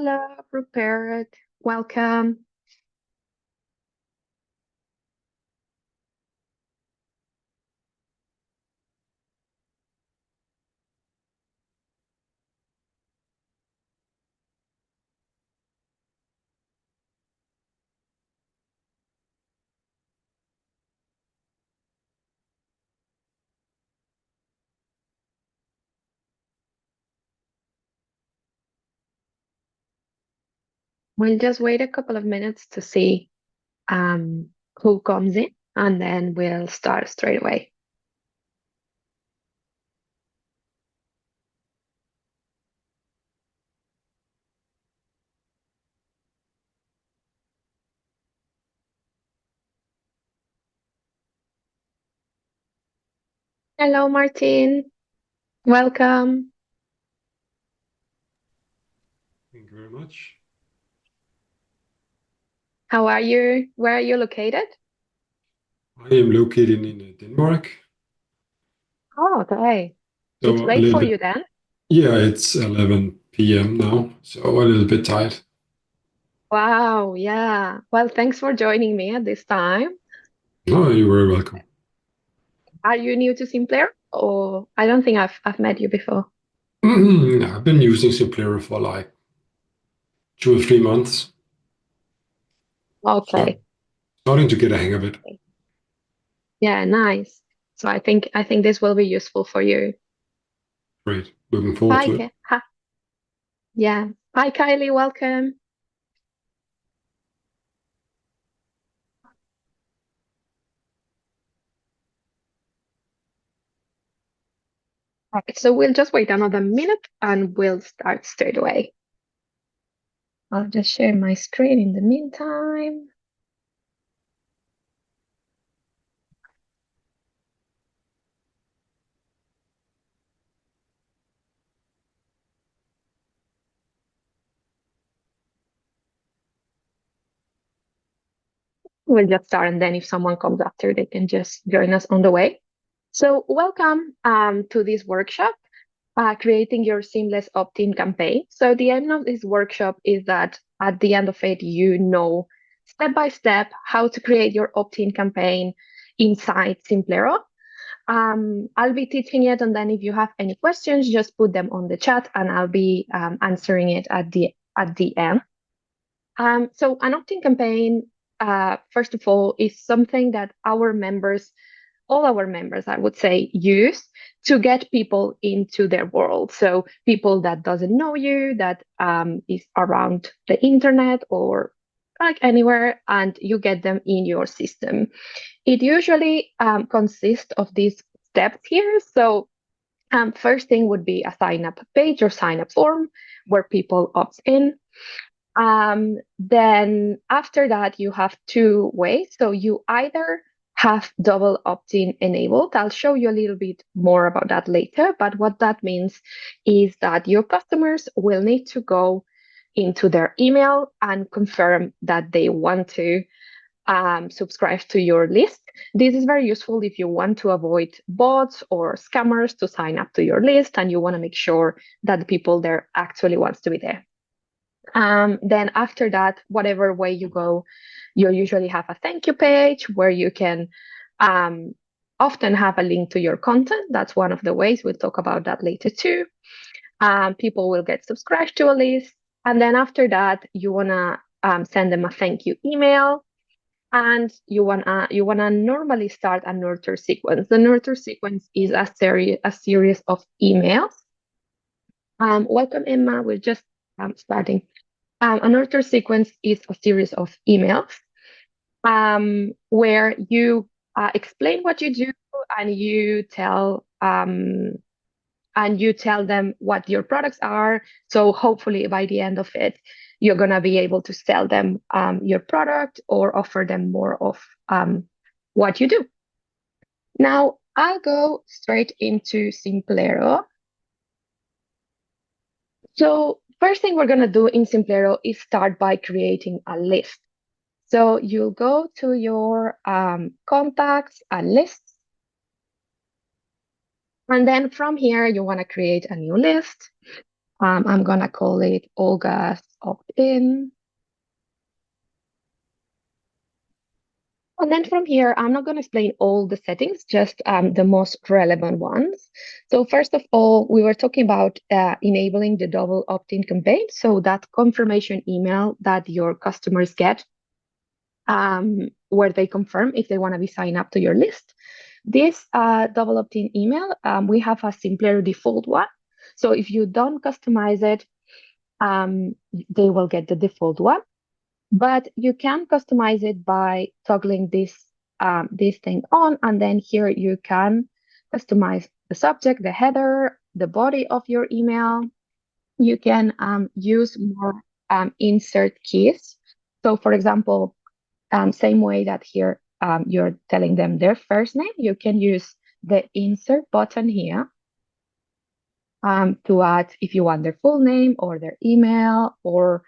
Hello, prepared. Welcome. We'll just wait a couple of minutes to see who comes in, and then we'll start straight away. Hello, Martin. Welcome. Thank you very much. How are you? Where are you located? I am located in Denmark, Oh, okay. It's so a late little for bit, you then. yeah, it's 11 p.m. now, so a little bit tired. Wow, yeah. Well, thanks for joining me at this time. Oh, you're very welcome. Are you new to Simplero? Or I don't think I've met you before. I've been using Simplero for like 2 or 3 months, so Okay. starting to get a hang of it. Yeah, nice. So I think this will be useful for you. Great, looking forward Hi, to it. Hi. Yeah. Hi, Kylie. Welcome. Right, so we'll just wait another minute and we'll start straight away. I'll just share my screen in the meantime. We'll just start, and then if someone comes after, they can just join us on the way. So, welcome to this workshop, creating your seamless opt-in campaign. So, the aim of this workshop is that at the end of it, you know step by step how to create your opt-in campaign inside Simplero. I'll be teaching it, and then if you have any questions, just put them on the chat, and I'll be answering it at the end. So an opt-in campaign, first of all, is something that our members, all our members, I would say, use to get people into their world. So people that doesn't know you, that is around the internet or like anywhere, and you get them in your system. It usually consists of these steps here. So first thing would be a sign up page or sign up form where people opt in. Then after that, you have two ways. So you either have double opt-in enabled. I'll show you a little bit more about that later. But what that means is that your customers will need to go into their email and confirm that they want to subscribe to your list. This is very useful if you want to avoid bots or scammers to sign up to your list and you want to make sure that the people there actually wants to be there. Then after that, whatever way you go, you'll usually have a thank you page where you can um, often have a link to your content. That's one of the ways. We'll talk about that later too. People will get subscribed to a list. And then after that, you want to send them a thank you email. And you wanna normally start a nurture sequence. The nurture sequence is a series of emails. Welcome, Emma. We're just starting. A nurture sequence is a series of emails where you explain what you do and you tell them what your products are. So hopefully by the end of it, you're gonna be able to sell them your product or offer them more of what you do. Now I'll go straight into Simplero. So first thing we're gonna do in Simplero is start by creating a list. So you'll go to your contacts and lists. And then from here, you want to create a new list. I'm gonna call it Olga's opt-in. And then from here, I'm not going to explain all the settings, just the most relevant ones. So first of all, we were talking about enabling the double opt-in campaign. So that confirmation email that your customers get where they confirm if they want to be signed up to your list. This double opt-in email, we have a Simplero default one. So if you don't customize it, they will get the default one. But you can customize it by toggling this thing on, and then here you can customize the subject, the header, the body of your email. You can use more insert keys. So, for example, same way that here you're telling them their first name, you can use the insert button here to add if you want their full name or their email or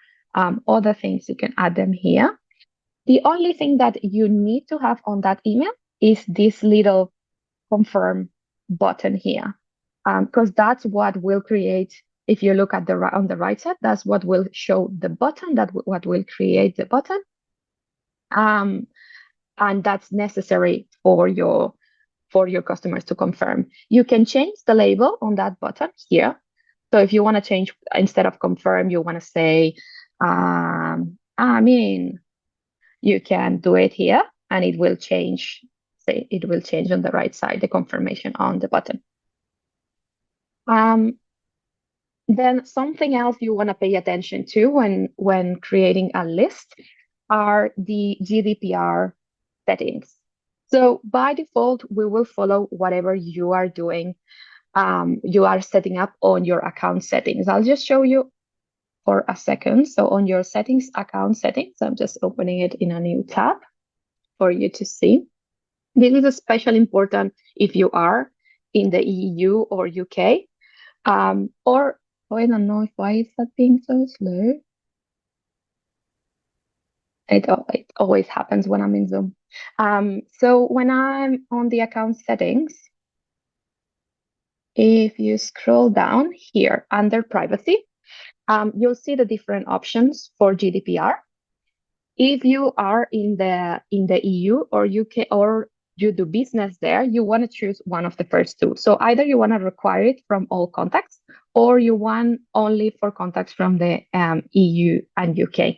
other things, you can add them here. The only thing that you need to have on that email is this little confirm button here, because that's what will create. If you look at the on the right side, that's what will show the button. What will create the button, and that's necessary for your customers to confirm. You can change the label on that button here. So if you want to change instead of confirm, you want to say, I mean. You can do it here and it will change, say it will change on the right side, the confirmation on the button. Then something else you want to pay attention to when creating a list are the GDPR settings. So by default, we will follow whatever you are doing, you are setting up on your account settings. I'll just show you for a second. So on your settings, account settings, I'm just opening it in a new tab for you to see. This is especially important if you are in the EU or UK, or oh, I don't know why is that being so slow. It always happens when I'm in Zoom. So when I'm on the account settings, if you scroll down here under privacy, you'll see the different options for GDPR. If you are in the EU or UK or you do business there, you want to choose one of the first two. So either you want to require it from all contacts or you want only for contacts from the EU and UK.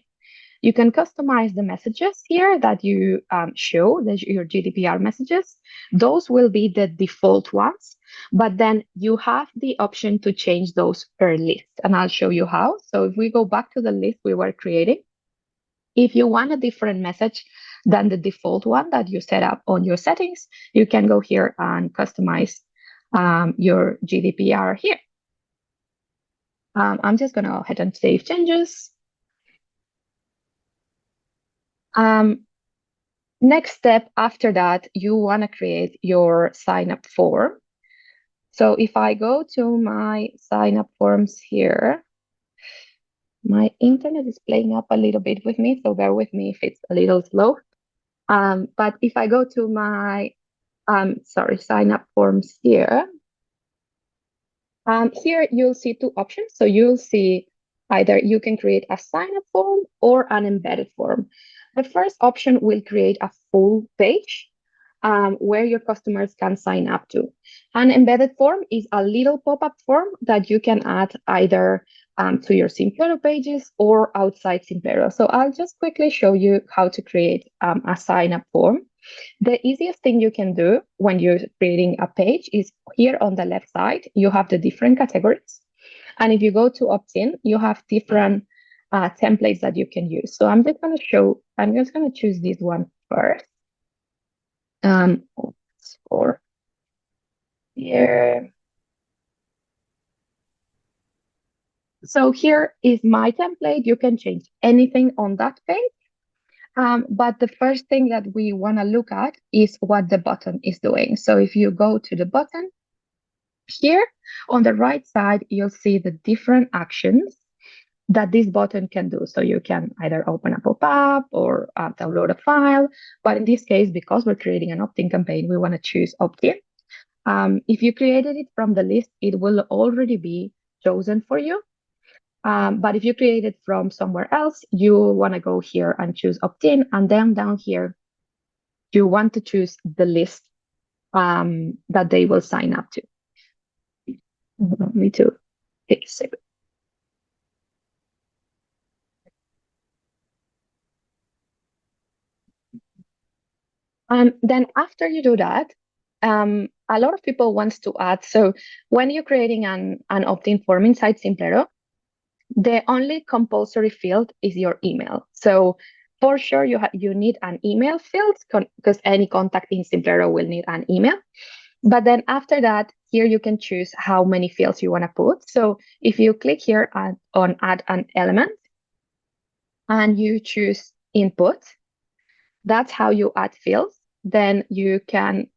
You can customize the messages here that you show, your GDPR messages. Those will be the default ones, but then you have the option to change those per list. And I'll show you how. So if we go back to the list we were creating, if you want a different message than the default one that you set up on your settings, you can go here and customize your GDPR here. I'm just going to go ahead and save changes. Next step after that, you want to create your sign up form. So if I go to my sign up forms here, my internet is playing up a little bit with me, so bear with me if it's a little slow. But if I go to my sign up forms here, here you'll see two options. So you'll see either you can create a sign up form or an embedded form. The first option will create a full page where your customers can sign up to. An embedded form is a little pop-up form that you can add either to your Simplero pages or outside Simplero. So I'll just quickly show you how to create a sign-up form. The easiest thing you can do when you're creating a page is here on the left side, you have the different categories. And if you go to opt-in, you have different templates that you can use. So I'm just going to choose this one first. For here. So here is my template. You can change anything on that page. But the first thing that we want to look at is what the button is doing. So if you go to the button here on the right side, you'll see the different actions that this button can do. So you can either open a pop-up or download a file. But in this case, because we're creating an opt-in campaign, we want to choose opt-in. If you created it from the list, it will already be chosen for you. But if you create it from somewhere else, you want to go here and choose opt-in, and then down here, you want to choose the list that they will sign up to. Me too. Save it. Then after you do that, a lot of people wants to add. So when you're creating an opt-in form inside Simplero, the only compulsory field is your email. So for sure, you need an email field because any contact in Simplero will need an email. But then after that, here you can choose how many fields you want to put. So if you click here on add an element and you choose input, that's how you add fields. Then you can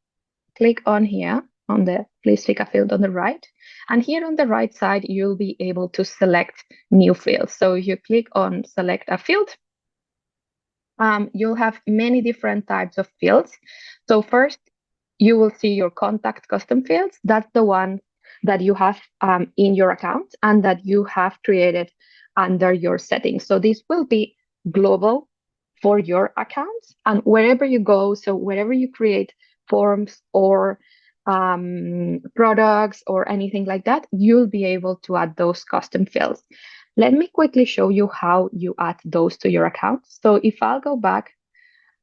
click on here on the please pick a field on the right. And here on the right side, you'll be able to select new fields. So if you click on select a field, you'll have many different types of fields. So first, you will see your contact custom fields. That's the one that you have in your account and that you have created under your settings. So this will be global for your account and wherever you go. So wherever you create forms or products or anything like that, you'll be able to add those custom fields. Let me quickly show you how you add those to your account. So if I'll go back,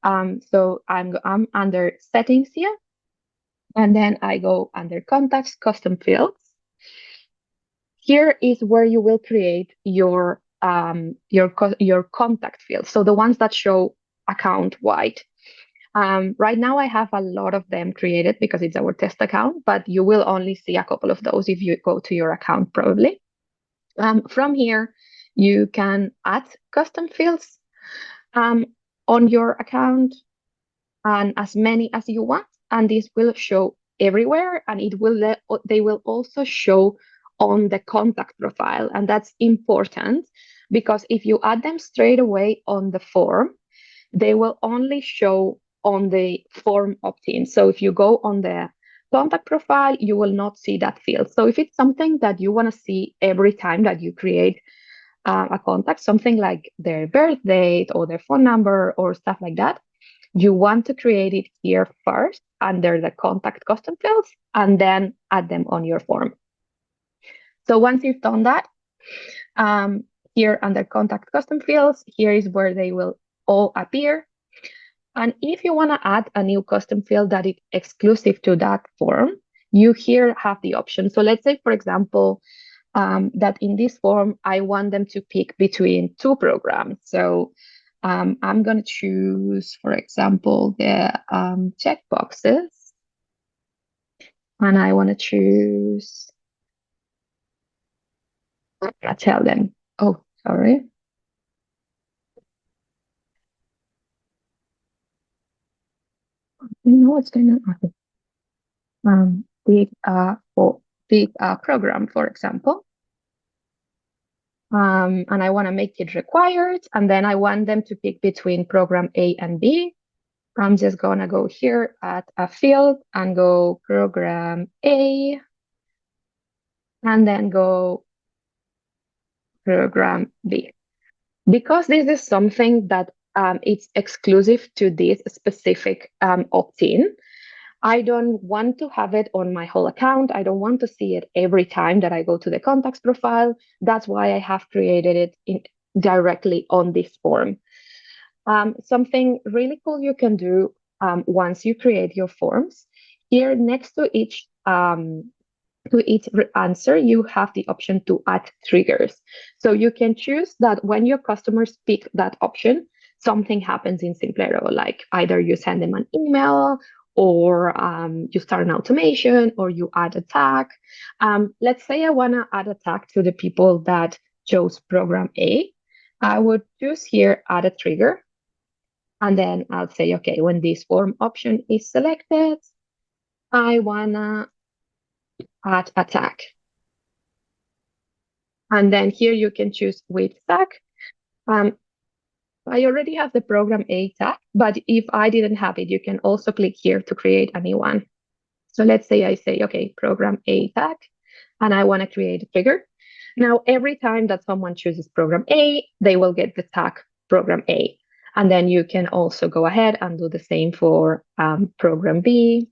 so I'm under settings here, and then I go under contacts, custom fields. Here is where you will create your contact fields. So the ones that show account wide. Right now I have a lot of them created because it's our test account, but you will only see a couple of those if you go to your account probably. From here, you can add custom fields on your account and as many as you want, and this will show everywhere, and they will also show on the contact profile, and that's important because if you add them straight away on the form, they will only show on the form opt-in. So if you go on the contact profile, you will not see that field. So if it's something that you want to see every time that you create a contact, something like their birth date or their phone number or stuff like that, you want to create it here first under the contact custom fields and then add them on your form. So once you've done that, here under contact custom fields, here is where they will all appear. And if you want to add a new custom field that is exclusive to that form, you here have the option. So let's say, for example, that in this form, I want them to pick between two programs. So I'm going to choose, for example, the checkboxes. And I want to choose, I tell them, oh, sorry. You know what's going on? Big program, for example. And I want to make it required. And then I want them to pick between program A and B. I'm just going to go here at a field and go program A and then go program B. Because this is something that it's exclusive to this specific opt-in, I don't want to have it on my whole account. I don't want to see it every time that I go to the contacts profile. That's why I have created it directly on this form. Something really cool you can do once you create your forms, here next to each answer, you have the option to add triggers. So you can choose that when your customers pick that option, something happens in Simplero, like either you send them an email or you start an automation or you add a tag. Let's say I want to add a tag to the people that chose program A. I would choose here, add a trigger. And then I'll say, okay, when this form option is selected, I want to add a tag. And then here you can choose which tag. I already have the program A tag, but if I didn't have it, you can also click here to create a new one. So let's say I say, okay, program A tag, and I want to create a trigger. Now, every time that someone chooses program A, they will get the tag program A. And then you can also go ahead and do the same for program B.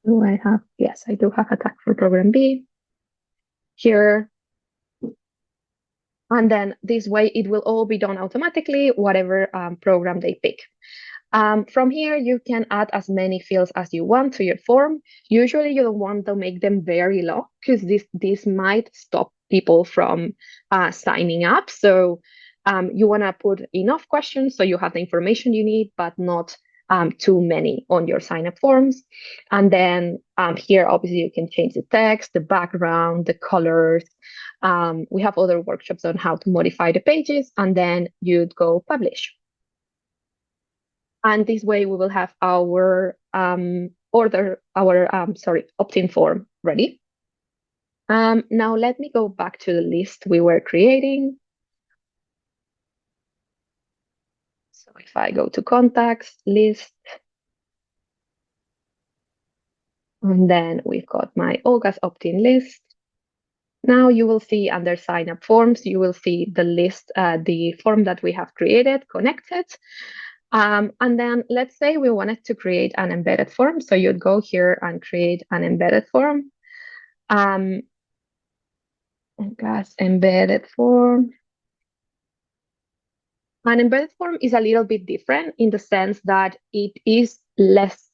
Do I have? Yes, I do have a tag for program B here. And then this way, it will all be done automatically, whatever program they pick. From here, you can add as many fields as you want to your form. Usually, you don't want to make them very long because this might stop people from signing up. So you want to put enough questions so you have the information you need, but not too many on your sign up forms. And then here, obviously, you can change the text, the background, the colors. We have other workshops on how to modify the pages, and then you'd go publish. And this way we will have our opt-in form ready. Now let me go back to the list we were creating. So if I go to contacts, list, and then we've got my Olga's opt-in list. Now you will see under sign up forms, you will see the list, the form that we have created, connected. And then let's say we wanted to create an embedded form. So you'd go here and create an embedded form. Gas embedded form. An embedded form is a little bit different in the sense that it is less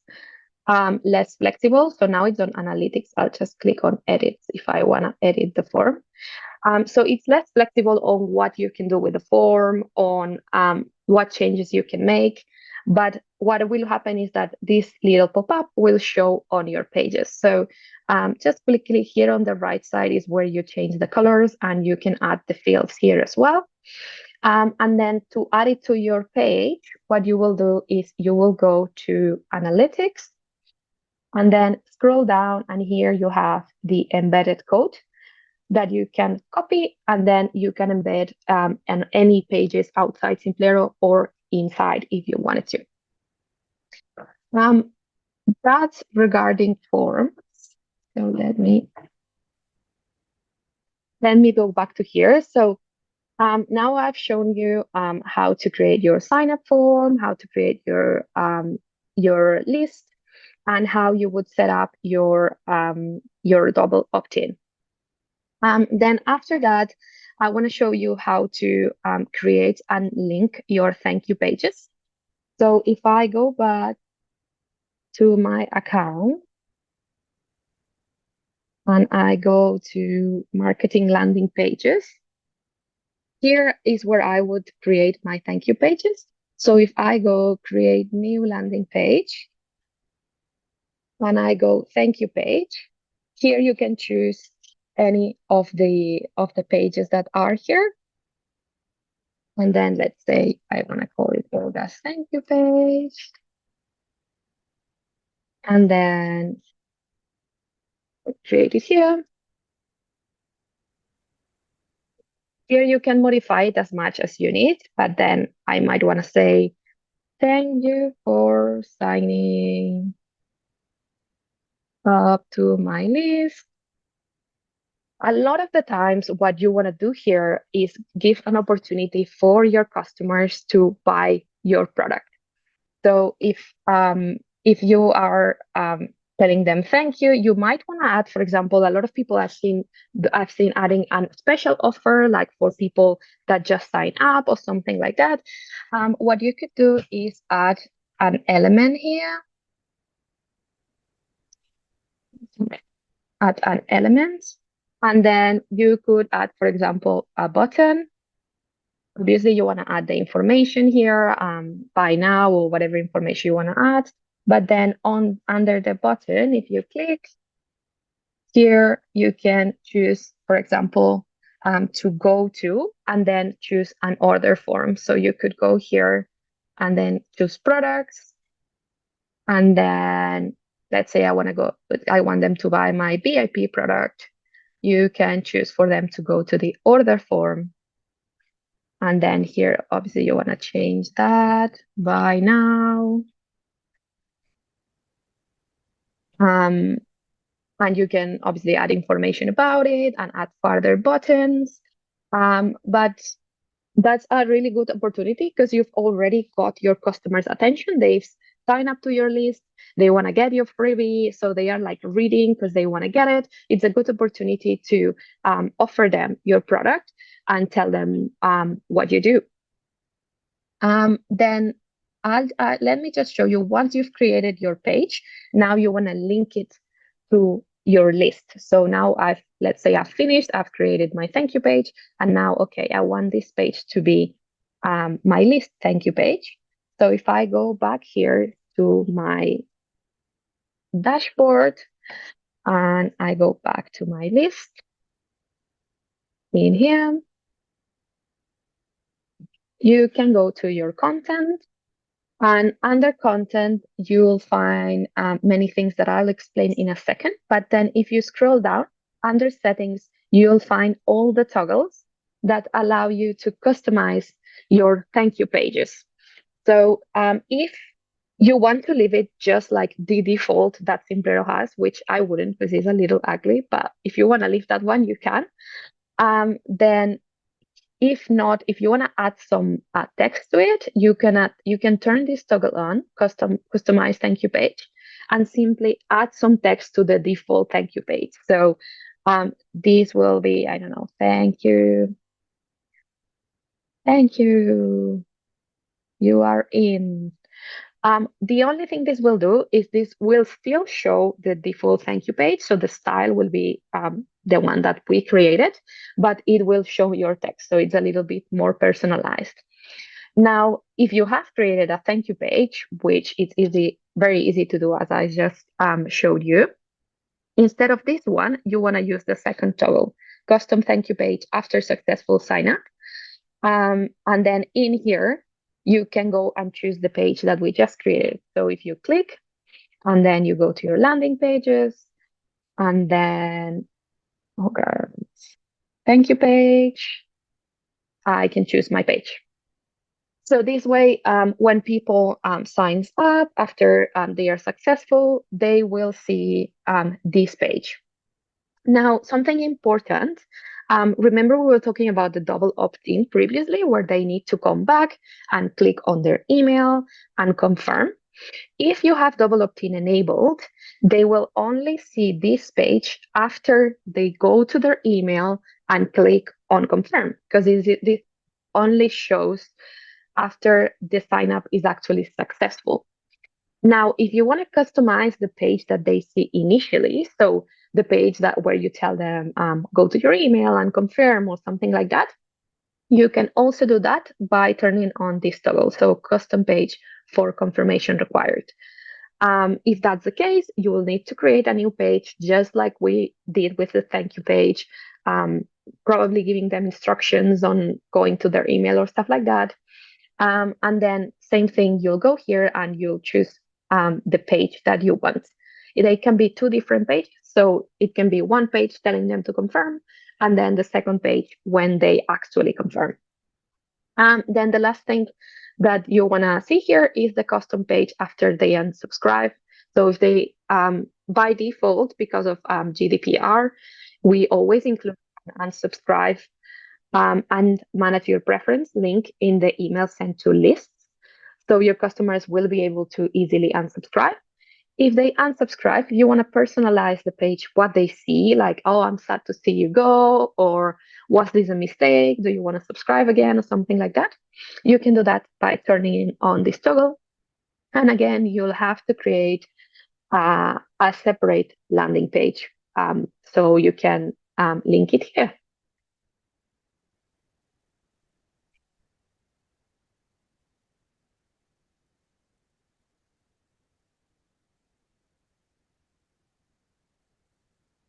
flexible. So now it's on analytics. I'll just click on edit if I want to edit the form. So it's less flexible on what you can do with the form, on what changes you can make. But what will happen is that this little pop-up will show on your pages. So just click here on the right side is where you change the colors, and you can add the fields here as well. And then to add it to your page, what you will do is you will go to analytics and then scroll down, and here you have the embedded code that you can copy, and then you can embed in any pages outside Simplero or inside if you wanted to. That's regarding forms. So let me go back to here. So now I've shown you how to create your sign-up form, how to create your list, and how you would set up your double opt-in. Then after that, I want to show you how to create and link your thank you pages. So if I go back to my account and I go to marketing landing pages, here is where I would create my thank you pages. So if I go create new landing page and I go thank you page, here you can choose any of the pages that are here. And then let's say I want to call it Olga's thank you page. And then create it here. Here you can modify it as much as you need, but then I might want to say, thank you for signing up to my list. A lot of the times, what you want to do here is give an opportunity for your customers to buy your product. So if you are telling them thank you, you might want to add, for example, a lot of people I've seen adding a special offer like for people that just sign up or something like that. What you could do is add an element here. Add an element, and then you could add, for example, a button. Obviously, you want to add the information here, buy now or whatever information you want to add. But then under the button, if you click here, you can choose, for example, to go to, and then choose an order form. So you could go here and then choose products. And then let's say I want them to buy my VIP product. You can choose for them to go to the order form. And then here, obviously, you want to change that buy now. Um, and you can obviously add information about it and add further buttons. But that's a really good opportunity because you've already got your customers' attention. They've signed up to your list. They want to get your freebie. So they are like reading because they want to get it. It's a good opportunity to offer them your product and tell them what you do. Then let me just show you once you've created your page, now you want to link it to your list. So now let's say I've finished, I've created my thank you page, and now, okay, I want this page to be my list thank you page. So if I go back here to my dashboard and I go back to my list in here, you can go to your content. And under content, you'll find many things that I'll explain in a second. But then if you scroll down under settings, you'll find all the toggles that allow you to customize your thank you pages. So if you want to leave it just like the default that Simplero has, which I wouldn't because it's a little ugly, but if you want to leave that one, you can. Then if not, if you want to add some text to it, you can turn this toggle on, customize thank you page, and simply add some text to the default thank you page. So this will be, I don't know, thank you, you are in. The only thing this will do is this will still show the default thank you page. So the style will be the one that we created, but it will show your text. So it's a little bit more personalized. Now, if you have created a thank you page, which is easy, very easy to do, as I just showed you, instead of this one, you want to use the second toggle, custom thank you page after successful sign up. And then in here, you can go and choose the page that we just created. So if you click and then you go to your landing pages and then, okay, thank you page, I can choose my page. So this way, when people signs up after they are successful, they will see this page. Now, something important. Remember, we were talking about the double opt-in previously, where they need to come back and click on their email and confirm. If you have double opt-in enabled, they will only see this page after they go to their email and click on confirm, because this only shows after the sign up is actually successful. Now, if you want to customize the page that they see initially, so the page that where you tell them go to your email and confirm or something like that, you can also do that by turning on this toggle. So custom page for confirmation required. If that's the case, you will need to create a new page, just like we did with the thank you page, probably giving them instructions on going to their email or stuff like that. And then same thing, you'll go here and you'll choose the page that you want. They can be two different pages. So it can be one page telling them to confirm, and then the second page when they actually confirm. Then the last thing that you want to see here is the custom page after they unsubscribe. So if they, by default, because of GDPR, we always include unsubscribe and manage your preference link in the email sent to lists. So your customers will be able to easily unsubscribe. If they unsubscribe, you want to personalize the page, what they see, like, oh, I'm sad to see you go, or was this a mistake? Do you want to subscribe again, or something like that? You can do that by turning on this toggle. And again, you'll have to create a separate landing page so you can link it here.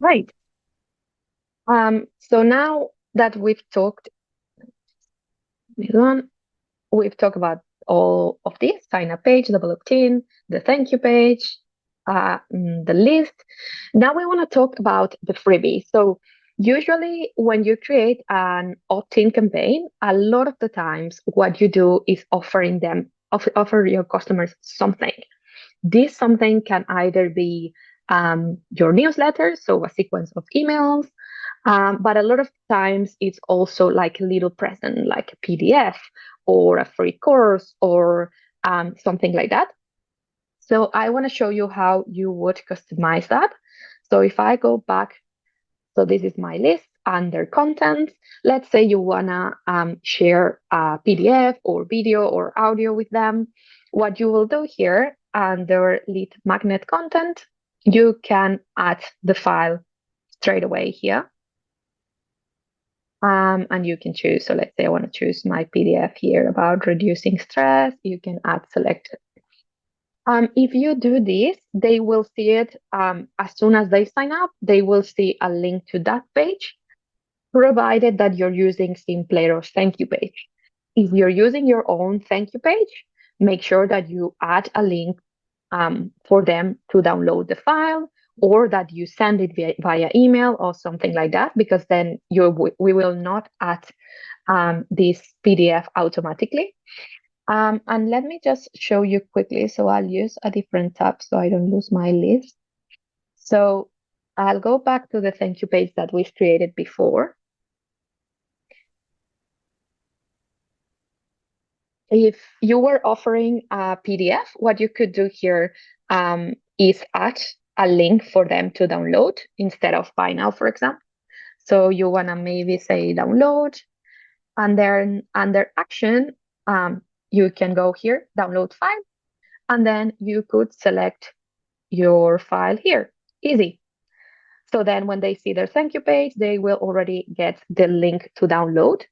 Right. So now that we've talked about all of this, sign up page, double opt-in, the thank you page, the list. Now we want to talk about the freebie. So usually when you create an opt-in campaign, a lot of the times what you do is offer your customers something. This something can either be your newsletter, so a sequence of emails. But a lot of times it's also like a little present, like a PDF or a free course or something like that. So I want to show you how you would customize that. So if I go back, so this is my list under content. Let's say you want to share a PDF or video or audio with them. What you will do here under lead magnet content, you can add the file straight away here. And you can choose. So let's say I want to choose my PDF here about reducing stress. You can add selected. If you do this, they will see it as soon as they sign up. They will see a link to that page, provided that you're using Simplero's thank you page. If you're using your own thank you page, make sure that you add a link for them to download the file or that you send it via email or something like that, because then we will not add this PDF automatically. And let me just show you quickly. So I'll use a different tab so I don't lose my list. So I'll go back to the thank you page that we've created before. If you were offering a PDF, what you could do here is add a link for them to download instead of buy now, for example. So you want to maybe say download, and then under action, you can go here, download file, and then you could select your file here. Easy. So then when they see their thank you page, they will already get the link to download.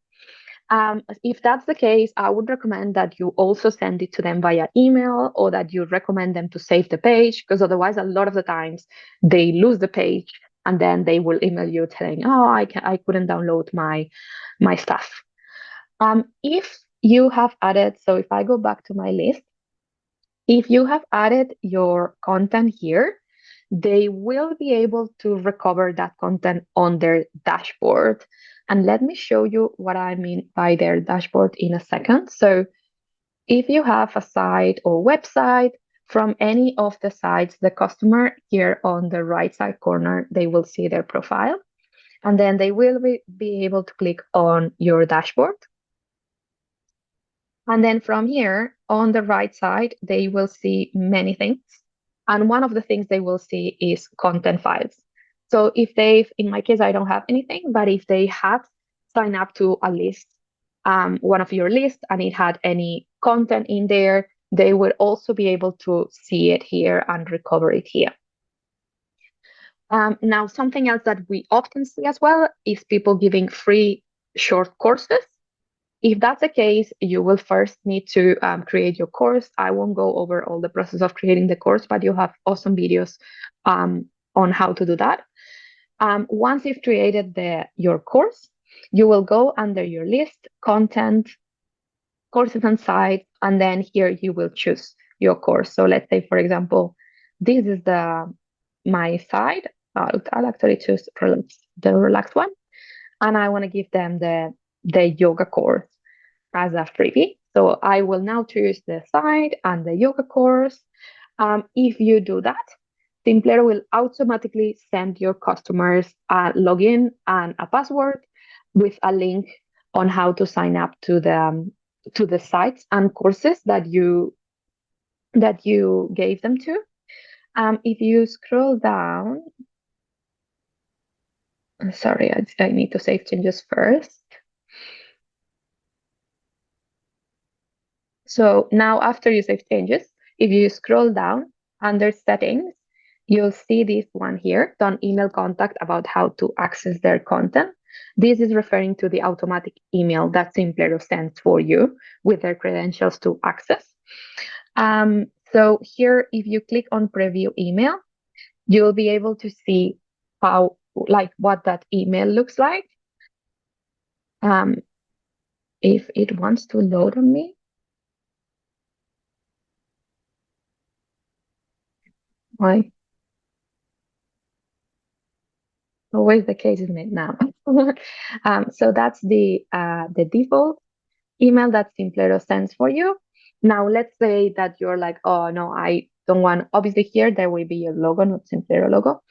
If that's the case, I would recommend that you also send it to them via email, or that you recommend them to save the page, because otherwise a lot of the times they lose the page and then they will email you telling, oh, I couldn't download my stuff. If you have added, so if I go back to my list, if you have added your content here, they will be able to recover that content on their dashboard. And let me show you what I mean by their dashboard in a second. So if you have a site or website, from any of the sites, the customer here on the right side corner, they will see their profile. And then they will be able to click on your dashboard. And then from here on the right side, they will see many things. And one of the things they will see is content files. So if in my case, I don't have anything, but if they had signed up to a list, one of your lists, and it had any content in there, they would also be able to see it here and recover it here. Now, something else that we often see as well is people giving free short courses. If that's the case, you will first need to create your course. I won't go over all the process of creating the course, but you have awesome videos on how to do that. Once you've created your course, you will go under your list, content, courses and sites, and then here you will choose your course. So let's say, for example, this is my site. I'll actually choose the relaxed one, and I want to give them the yoga course as a freebie. So I will now choose the site and the yoga course. If you do that, Simplero will automatically send your customers a login and a password with a link on how to sign up to the sites and courses that you gave them to. If you scroll down, sorry, I need to save changes first. So now after you save changes, if you scroll down under settings, you'll see this one here, done email contact about how to access their content. This is referring to the automatic email that Simplero sends for you with their credentials to access. So here, if you click on preview email, you'll be able to see what that email looks like. If it wants to load on me. Why? Always the case, isn't it now? So that's the default email that Simplero sends for you. Now, let's say that you're like, oh no, I don't want, obviously here there will be your logo, not Simplero logo.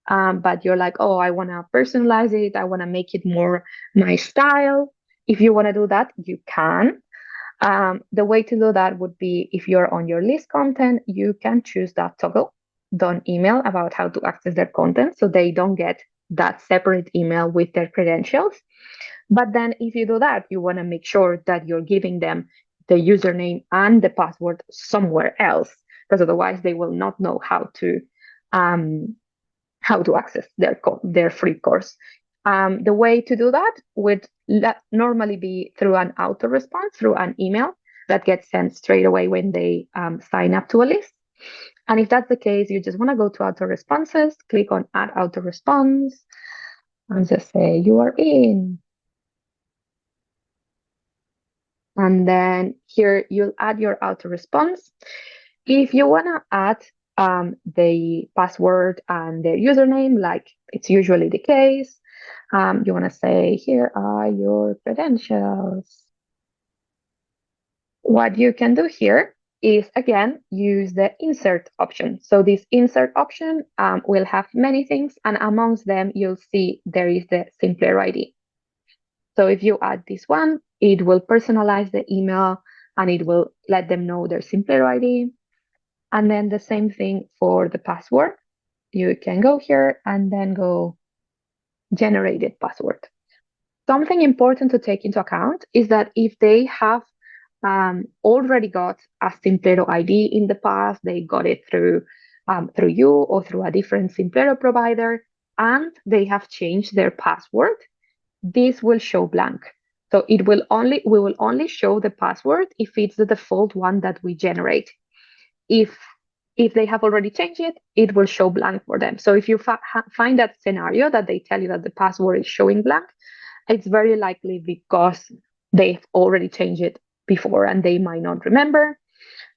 But you're like, oh, I want to personalize it. I want to make it more my style. If you want to do that, you can. The way to do that would be if you're on your list content, you can choose that toggle, done email about how to access their content so they don't get that separate email with their credentials. But then if you do that, you want to make sure that you're giving them the username and the password somewhere else, because otherwise they will not know um, how to access their free course. The way to do that would normally be through an auto response, through an email that gets sent straight away when they sign up to a list. And if that's the case, you just want to go to auto responses, click on add auto response, and just say you are in. And then here you'll add your auto response. If you want to add the password and their username, like it's usually the case, you want to say, here are your credentials. What you can do here is, again, use the insert option. So this insert option will have many things, and amongst them, you'll see there is the Simplero ID. So if you add this one, it will personalize the email and it will let them know their Simplero ID. And then the same thing for the password. You can go here and then go generated password. Something important to take into account is that if they have already got a Simplero ID in the past, they got it through you or through a different Simplero provider, and they have changed their password, this will show blank. So we will only show the password if it's the default one that we generate. If they have already changed it, it will show blank for them. So if you find that scenario that they tell you that the password is showing blank, it's very likely because they've already changed it before and they might not remember.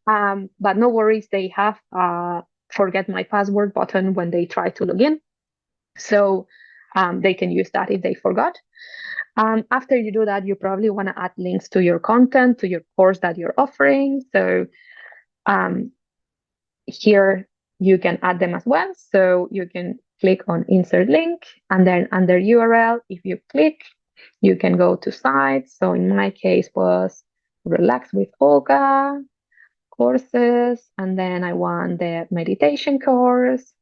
But no worries, they have a forget my password button when they try to log in. So they can use that if they forgot. After you do that, you probably want to add links to your content, to your course that you're offering. So um, here you can add them as well. So you can click on insert link, and then under URL, if you click, you can go to sites. So in my case was Relax with Olga courses, and then I want the meditation course.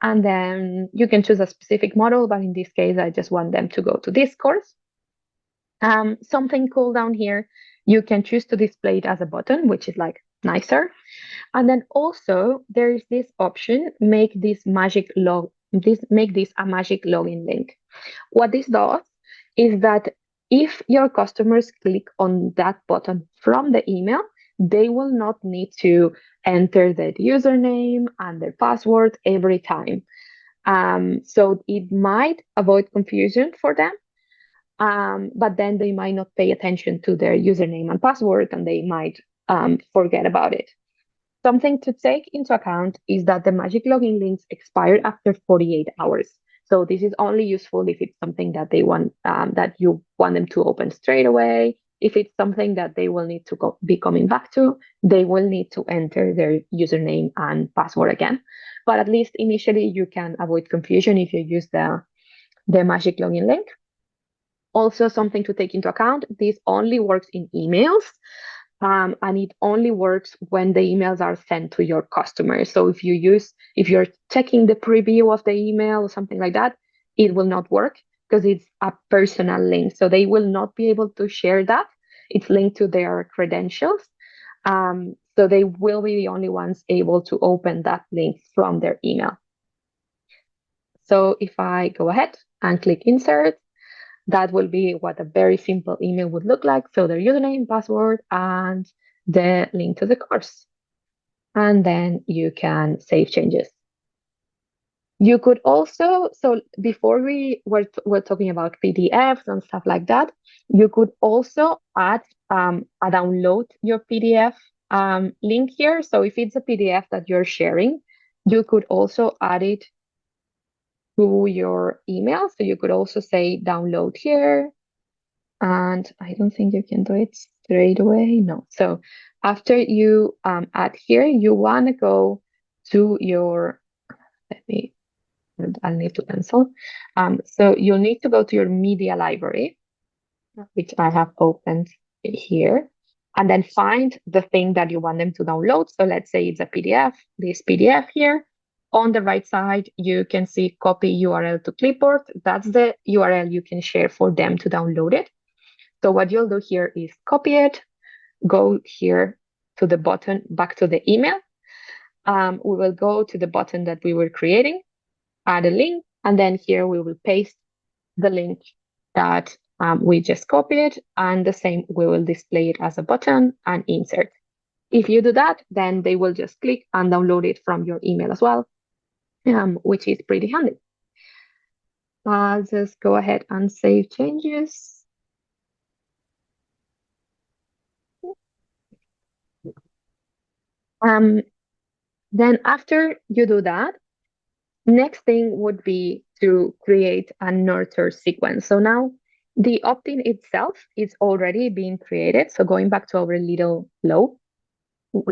And then you can choose a specific model, but in this case, I just want them to go to this course. Something cool down here, you can choose to display it as a button, which is like nicer. And then also there is this option, make this make this a magic login link. What this does is that if your customers click on that button from the email, they will not need to enter their username and their password every time. So it might avoid confusion for them, but then they might not pay attention to their username and password and they might forget about it. Something to take into account is that the magic login links expire after 48 hours. So this is only useful if it's something that they want, that you want them to open straight away. If it's something that they will need to be coming back to, they will need to enter their username and password again. But at least initially you can avoid confusion if you use the magic login link. Also, something to take into account, this only works in emails. And it only works when the emails are sent to your customers. So if you're checking the preview of the email or something like that, it will not work because it's a personal link. So they will not be able to share that. It's linked to their credentials. So they will be the only ones able to open that link from their email. So if I go ahead and click insert, that will be what a very simple email would look like. So their username, password, and the link to the course. And then you can save changes. You could also, so before we were talking about PDFs and stuff like that, you could also add a download your PDF link here. So if it's a PDF that you're sharing, you could also add it to your email. So you could also say download here. And I don't think you can do it straight away. No. So after you add here, you want to go to your, let me, I'll need to pencil. So you'll need to go to your media library, which I have opened here, and then find the thing that you want them to download. So let's say it's a PDF, this PDF here. On the right side, you can see copy URL to clipboard. That's the URL you can share for them to download it. So what you'll do here is copy it, go here to the button, back to the email. We will go to the button that we were creating, add a link, and then here we will paste the link that we just copied, and the same, we will display it as a button and insert. If you do that, then they will just click and download it from your email as well, which is pretty handy. I'll just go ahead and save changes. Um, then after you do that, next thing would be to create a nurture sequence. So now the opt-in itself is already being created. So going back to our little flow,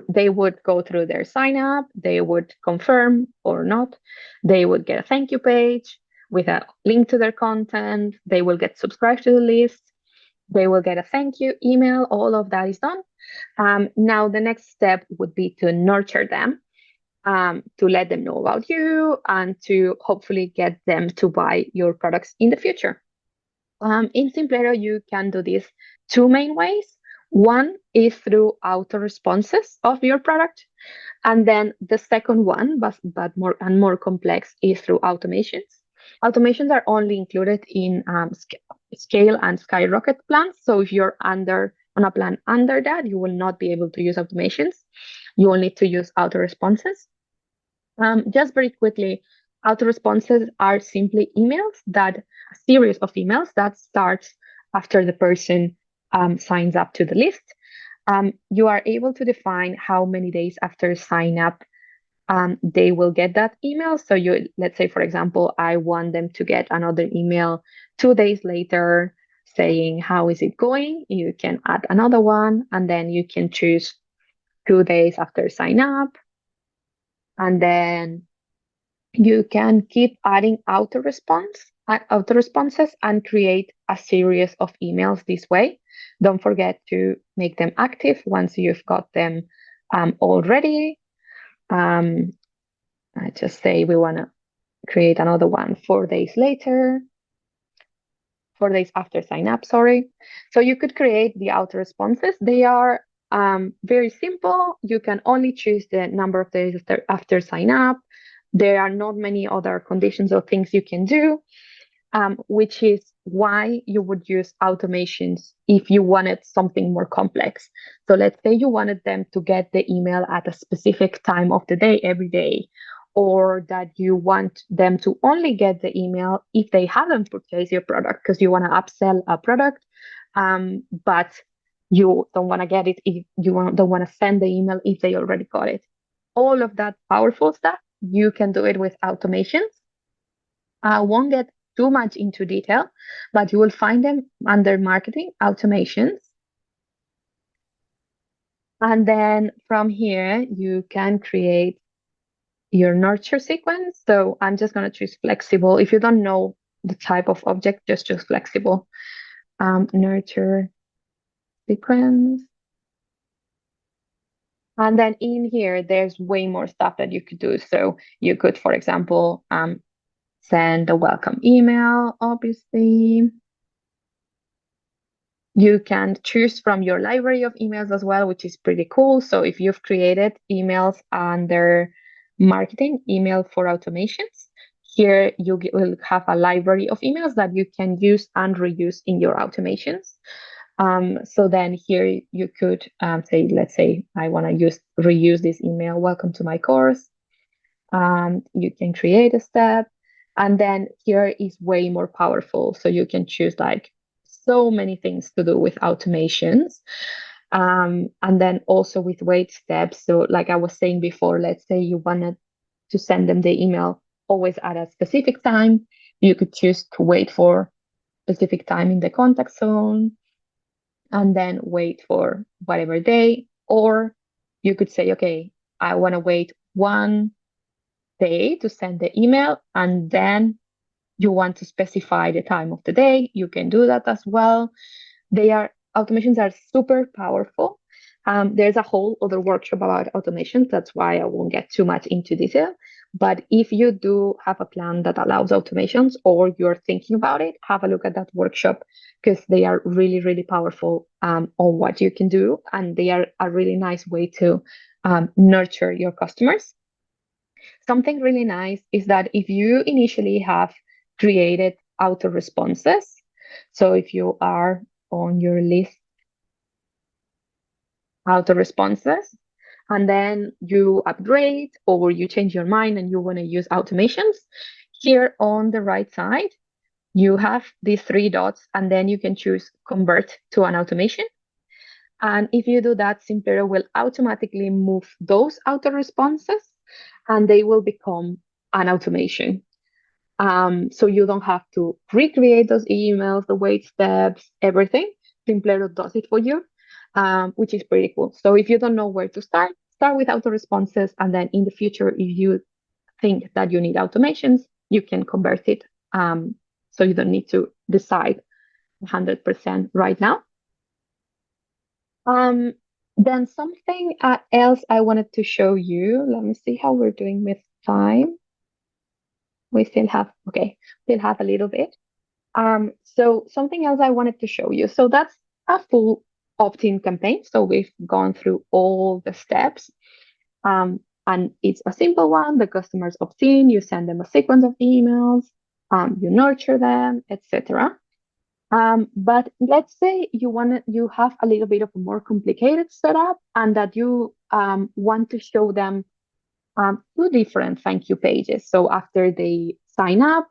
they would go through their sign up, they would confirm or not, they would get a thank you page with a link to their content, they will get subscribed to the list, they will get a thank you email, all of that is done. Now the next step would be to nurture them, to let them know about you and to hopefully get them to buy your products in the future. In Simplero, you can do this two main ways. One is through auto responses of your product. And then the second one, but more complex, is through automations. Automations are only included in scale and skyrocket plans. So if you're on a plan under that, you will not be able to use automations. You will need to use auto responses. Just very quickly, auto-responses are simply a series of emails that starts after the person signs up to the list. You are able to define how many days after sign up they will get that email. So let's say, for example, I want them to get another email 2 days later saying, how is it going? You can add another one, and then you can choose 2 days after sign up. And then you can keep adding auto responses and create a series of emails this way. Don't forget to make them active once you've got them already. I just say we want to create another one 4 days later, 4 days after sign up, sorry. So you could create the auto responses. They are very simple. You can only choose the number of days after sign up. There are not many other conditions or things you can do, which is why you would use automations if you wanted something more complex. So let's say you wanted them to get the email at a specific time of the day every day, or that you want them to only get the email if they haven't purchased your product because you want to upsell a product, but you don't want to get it if don't want to send the email if they already got it. All of that powerful stuff, you can do it with automations. I won't get too much into detail, but you will find them under marketing automations. And then from here, you can create your nurture sequence. So I'm just going to choose flexible. If you don't know the type of object, just choose flexible. Nurture sequence. And then in here, there's way more stuff that you could do. So you could, for example, send a welcome email, obviously. You can choose from your library of emails as well, which is pretty cool. So if you've created emails under marketing, email for automations, here you will have a library of emails that you can use and reuse in your automations. So then here you could say, let's say I want to reuse this email, welcome to my course. You can create a step, and then here is way more powerful. So you can choose like so many things to do with automations. And then also with wait steps. So like I was saying before, let's say you wanted to send them the email always at a specific time. You could choose to wait for specific time in the contact zone. and then wait for whatever day. Or you could say, okay, I want to wait 1 day to send the email, and then you want to specify the time of the day, you can do that as well. Automations are super powerful. There's a whole other workshop about automations. That's why I won't get too much into detail. But if you do have a plan that allows automations or you're thinking about it, have a look at that workshop because they are really, really powerful on what you can do. And they are a really nice way to nurture your customers. Something really nice is that if you initially have created auto responses, so if you are on your list auto responses, and then you upgrade or you change your mind and you want to use automations, here on the right side, you have these 3 dots, and then you can choose convert to an automation. And if you do that, Simplero will automatically move those auto responses and they will become an automation. So you don't have to recreate those emails, the wait steps, everything. Simplero does it for you, which is pretty cool. So if you don't know where to start with auto responses, and then in the future, if you think that you need automations, you can convert it. So you don't need to decide 100% right now. Um, then something else I wanted to show you. Let me see how we're doing with time. We still have, okay, still have a little bit. So something else I wanted to show you. So that's a full opt-in campaign. So we've gone through all the steps. And it's a simple one. The customers opt in, you send them a sequence of emails, you nurture them, etc. But let's say you have a little bit of a more complicated setup, and that you want to show them 2 different thank you pages. So after they sign up,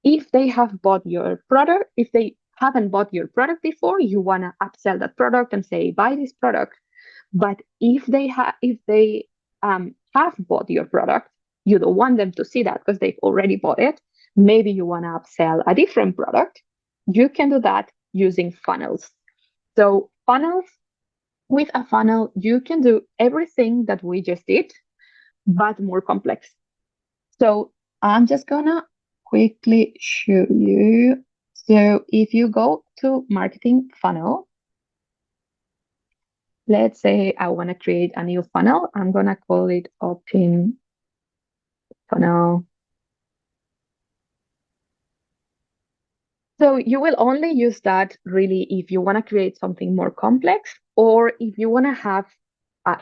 if they have bought your product, if they haven't bought your product before, you want to upsell that product and say, buy this product. But if they have bought your product, you don't want them to see that because they've already bought it. Maybe you want to upsell a different product. You can do that using funnels. So funnels, with a funnel, you can do everything that we just did, but more complex. So I'm just gonna quickly show you. So if you go to marketing funnel, let's say I want to create a new funnel. I'm gonna call it opt-in funnel. So you will only use that really if you want to create something more complex, or if you want to have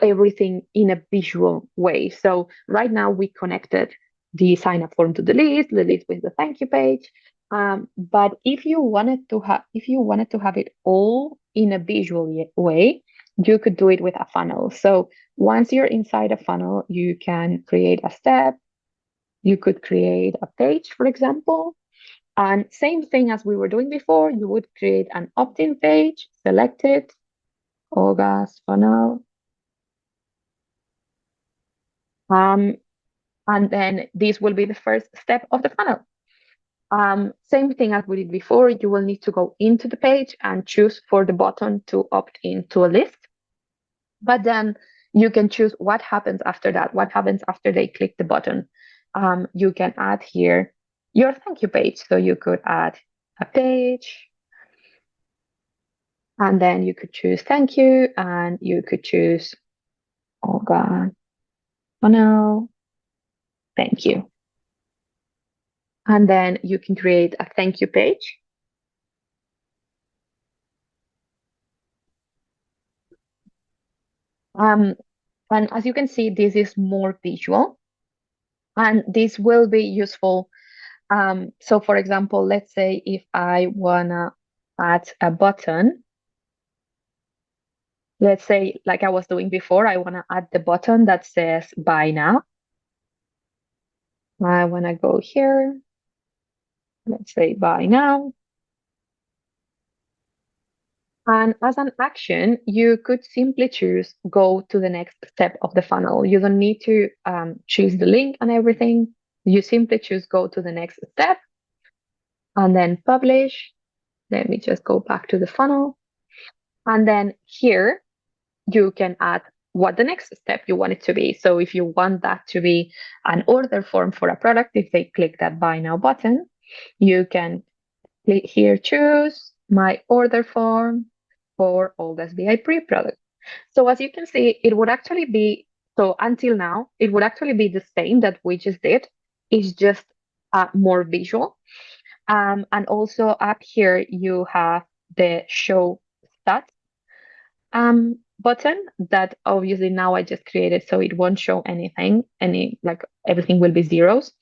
everything in a visual way. So right now we connected the sign up form to the list with the thank you page. But if you wanted to have it all in a visual way, you could do it with a funnel. So once you're inside a funnel, you can create a step. You could create a page, for example. And same thing as we were doing before, you would create an opt-in page, select it, August funnel. Um, and then this will be the first step of the funnel. Same thing as we did before, you will need to go into the page and choose for the button to opt into a list. But then you can choose what happens after that, what happens after they click the button. You can add here your thank you page. So you could add a page, and then you could choose thank you, and you could choose, oh God, oh no, thank you. And then you can create a thank you page. And as you can see, this is more visual, and this will be useful. So for example, let's say if I wanna add a button, let's say like I was doing before, I wanna add the button that says buy now. I wanna go here, let's say buy now. And as an action, you could simply choose go to the next step of the funnel. You don't need to choose the link and everything. You simply choose go to the next step and then publish. Let me just go back to the funnel. And then here you can add what the next step you want it to be. So if you want that to be an order form for a product, if they click that buy now button, you can click here, choose my order form for Olga's VIP product. So as you can see, it would actually be, so until now, it would actually be the same that we just did. It's just more visual. And also up here, you have the show stats button that obviously now I just created, so it won't show anything, like everything will be zeros.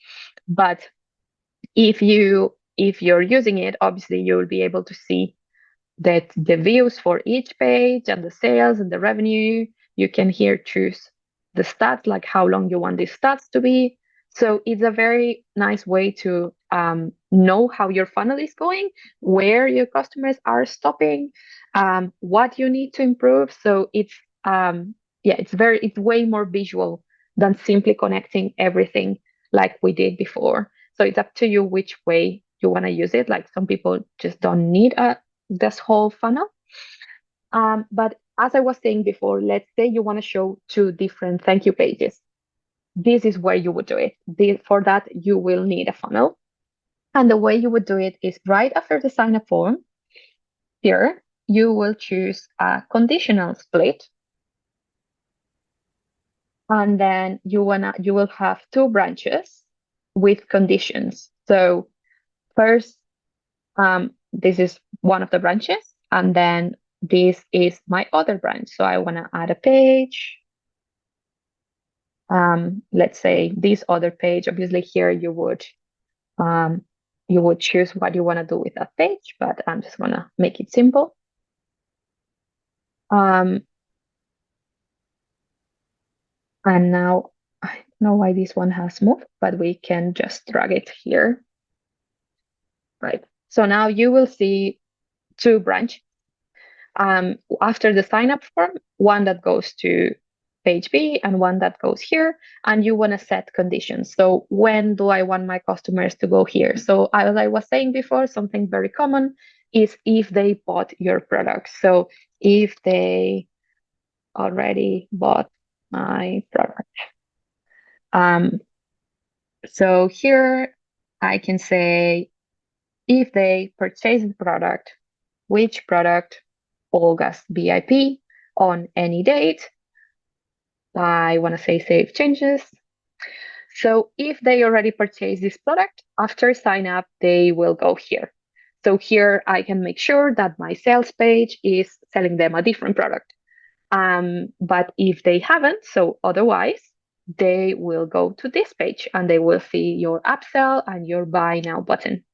But if you're using it, obviously you will be able to see that the views for each page and the sales and the revenue. You can here choose the stats, like how long you want these stats to be. So it's a very nice way to know how your funnel is going, where your customers are stopping, what you need to improve. So it's yeah, it's way more visual than simply connecting everything like we did before. So it's up to you which way you want to use it. Like some people just don't need this whole funnel. But as I was saying before, let's say you want to show two different thank you pages. This is where you would do it. For that, you will need a funnel. And the way you would do it is right after the sign up form. Here, you will choose a conditional split. And then you will have two branches with conditions. So first, this is one of the branches, and then this is my other branch. So I want to add a page. Let's say this other page. Obviously, here um, you would choose what you want to do with that page, but I'm just gonna make it simple. Um, and now I don't know why this one has moved, but we can just drag it here. Right. So now you will see two branches. After the sign up form, one that goes to page B and one that goes here, and you want to set conditions. So when do I want my customers to go here? So as I was saying before, something very common is if they bought your product. So if they already bought my product. Um, so here I can say if they purchase the product, which product, Olga's VIP on any date. I want to say save changes. So if they already purchased this product, after sign up, they will go here. So here I can make sure that my sales page is selling them a different product. But if they haven't, so otherwise, they will go to this page and they will see your upsell and your buy now button.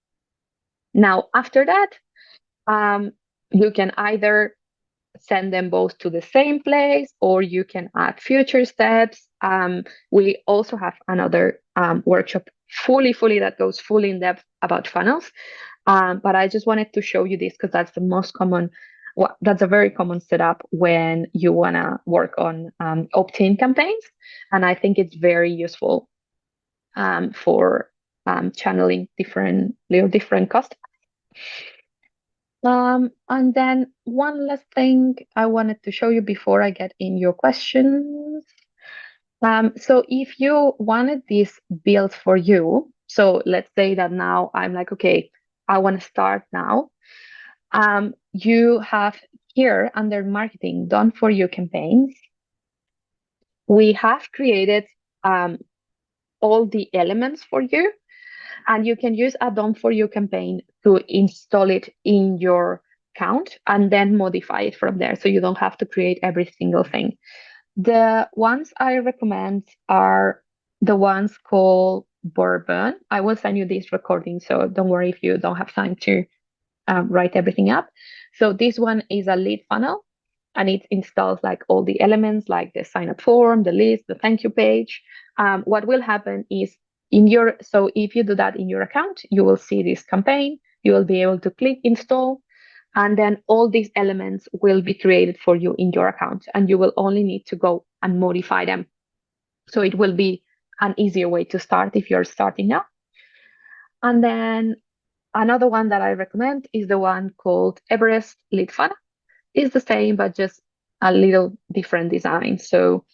Now, after that, you can either send them both to the same place, or you can add future steps. We also have another workshop fully that goes fully in depth about funnels. But I just wanted to show you this because that's the most common. Well, that's a very common setup when you want to work on opt-in campaigns, and I think it's very useful for channeling different customers. And then one last thing I wanted to show you before I get in your questions. So if you wanted this built for you, so let's say that now I'm like, okay, I want to start now. You have here under marketing done for you campaigns. We have created all the elements for you, and you can use a done for you campaign to install it in your account and then modify it from there, so you don't have to create every single thing. The ones I recommend are the ones called Bourbon. I will send you this recording, so don't worry if you don't have time to write everything up. So this one is a lead funnel, and it installs like all the elements, like the sign up form, the list, the thank you page. What will happen is so if you do that in your account, you will see this campaign. You will be able to click install, and then all these elements will be created for you in your account, and you will only need to go and modify them. So it will be an easier way to start if you're starting now. And then another one that I recommend is the one called Everest Lead Funnel. is the same, but just a little different design. So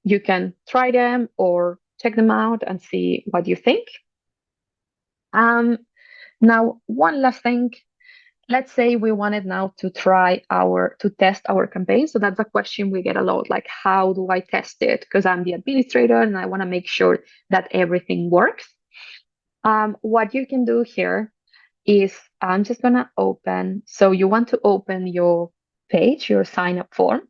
you can try them or check them out and see what you think. Um, Now, one last thing. Let's say we wanted now to test our campaign. So that's a question we get a lot, like, how do I test it? Because I'm the administrator and I want to make sure that everything works. What you can do here is I'm just gonna open. So you want to open your page, your sign up form,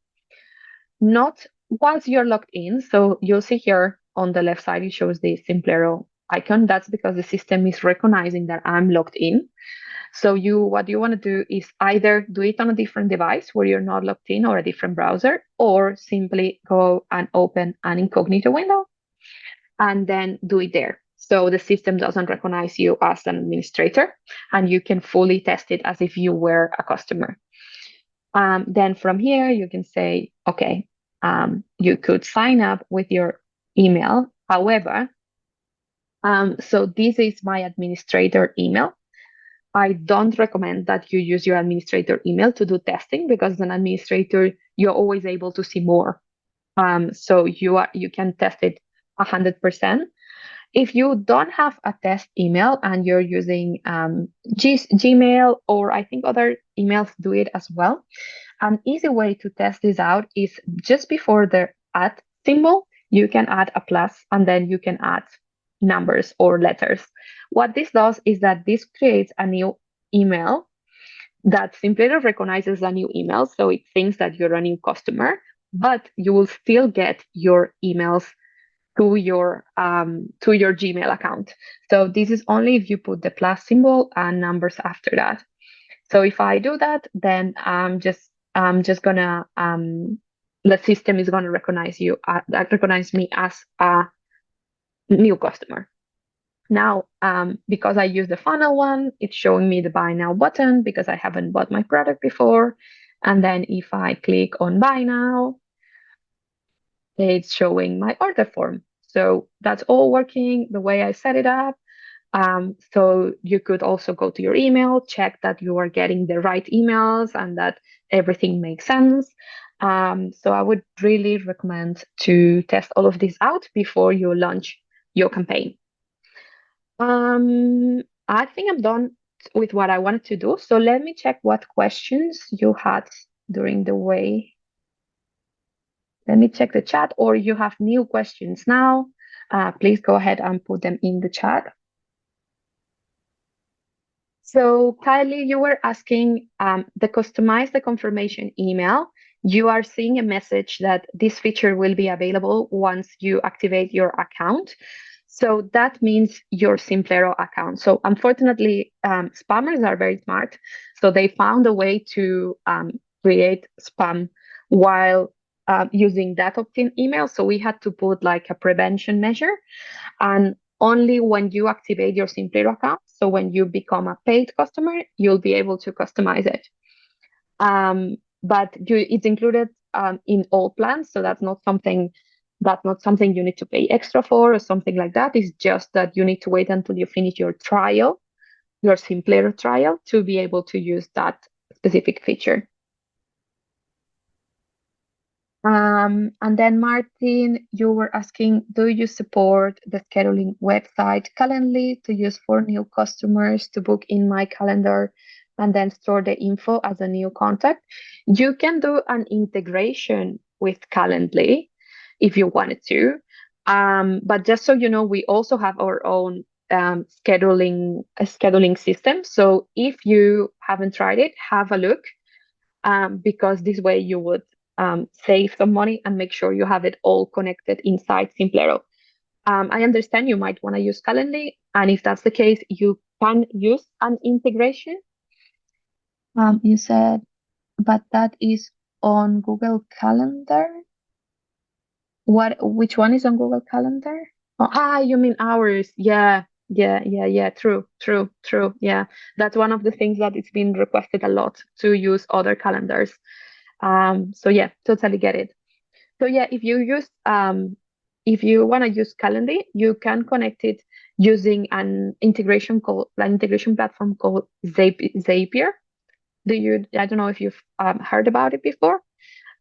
not once you're logged in. So you'll see here on the left side, it shows the Simplero icon. That's because the system is recognizing that I'm logged in. So what you want to do is either do it on a different device where you're not logged in or a different browser, or simply go and open an incognito window and then do it there. So the system doesn't recognize you as an administrator and you can fully test it as if you were a customer. Then from here, you can say, okay, you could sign up with your email. However, so this is my administrator email. I don't recommend that you use your administrator email to do testing because as an administrator, you're always able to see more. So you can test it 100%. If you don't have a test email and you're using Gmail, or I think other emails do it as well, an easy way to test this out is just before the @ symbol, you can add a plus and then you can add numbers or letters. What this does is that this creates a new email that Simplero recognizes a new email, so it thinks that you're a new customer, but you will still get your emails to your Gmail account. So this is only if you put the plus symbol and numbers after that. So if I do that, then I'm just gonna the system is gonna recognize me as a new customer. Now, because I use the funnel one, it's showing me the buy now button because I haven't bought my product before. And then if I click on buy now, it's showing my order form. So that's all working the way I set it up. So you could also go to your email, check that you are getting the right emails and that everything makes sense. So I would really recommend to test all of this out before you launch your campaign. I think I'm done with what I wanted to do. So let me check what questions you had during the way. Let me check the chat, or you have new questions now. Please go ahead and put them in the chat. So Kylie, you were asking the customize the confirmation email. You are seeing a message that this feature will be available once you activate your account. So that means your Simplero account. So unfortunately, spammers are very smart. So they found a way to create spam while using that opt-in email. So we had to put like a prevention measure. And only when you activate your Simplero account, so when you become a paid customer, you'll be able to customize it. But it's included in all plans, so that's not something you need to pay extra for or something like that. It's just that you need to wait until you finish your trial, your Simplero trial, to be able to use that specific feature. And then Martin, you were asking, do you support the scheduling website Calendly to use for new customers to book in my calendar and then store the info as a new contact? You can do an integration with Calendly if you wanted to. But just so you know, we also have our own scheduling system. So if you haven't tried it, have a look, because this way you would save some money and make sure you have it all connected inside Simplero. I understand you might want to use Calendly, and if that's the case, you can use an integration. You said, but that is on Google Calendar. Which one is on Google Calendar? Oh, you mean ours? Yeah, yeah, yeah, yeah. True, true, true. Yeah, that's one of the things that it's been requested a lot to use other calendars. So yeah, totally get it. So yeah, if you want to use Calendly, you can connect it using an integration platform called Zapier. I don't know if you've heard about it before,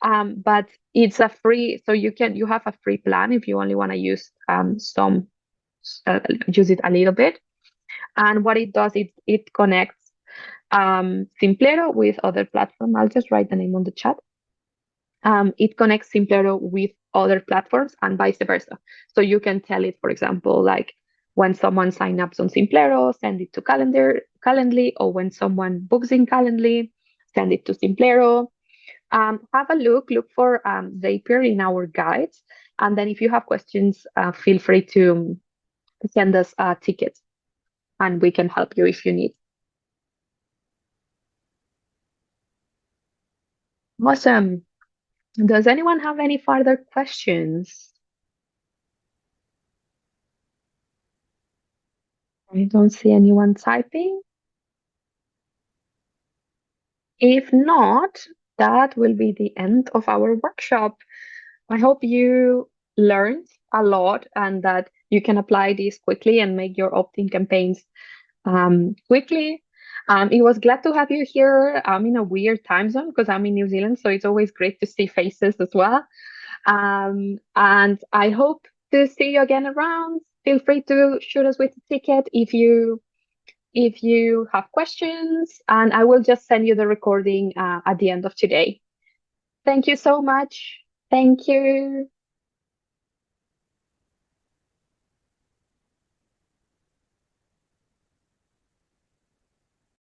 but it's a free, so you have a free plan if you only want to use use it a little bit. And what it does, it connects Simplero with other platform. I'll just write the name on the chat. It connects Simplero with other platforms and vice versa. So you can tell it, for example, like when someone signs up on Simplero, send it to Calendly, or when someone books in Calendly, send it to Simplero. Have a look for Zapier in our guides. And then if you have questions, feel free to send us tickets and we can help you if you need. Awesome. Does anyone have any further questions? I don't see anyone typing. If not, that will be the end of our workshop. I hope you learned a lot and that you can apply these quickly and make your opt-in campaigns quickly. It was glad to have you here. I'm in a weird time zone because I'm in New Zealand, so it's always great to see faces as well. And I hope to see you again around. Feel free to shoot us with a ticket if you have questions, and I will just send you the recording at the end of today. Thank you so much. Thank you.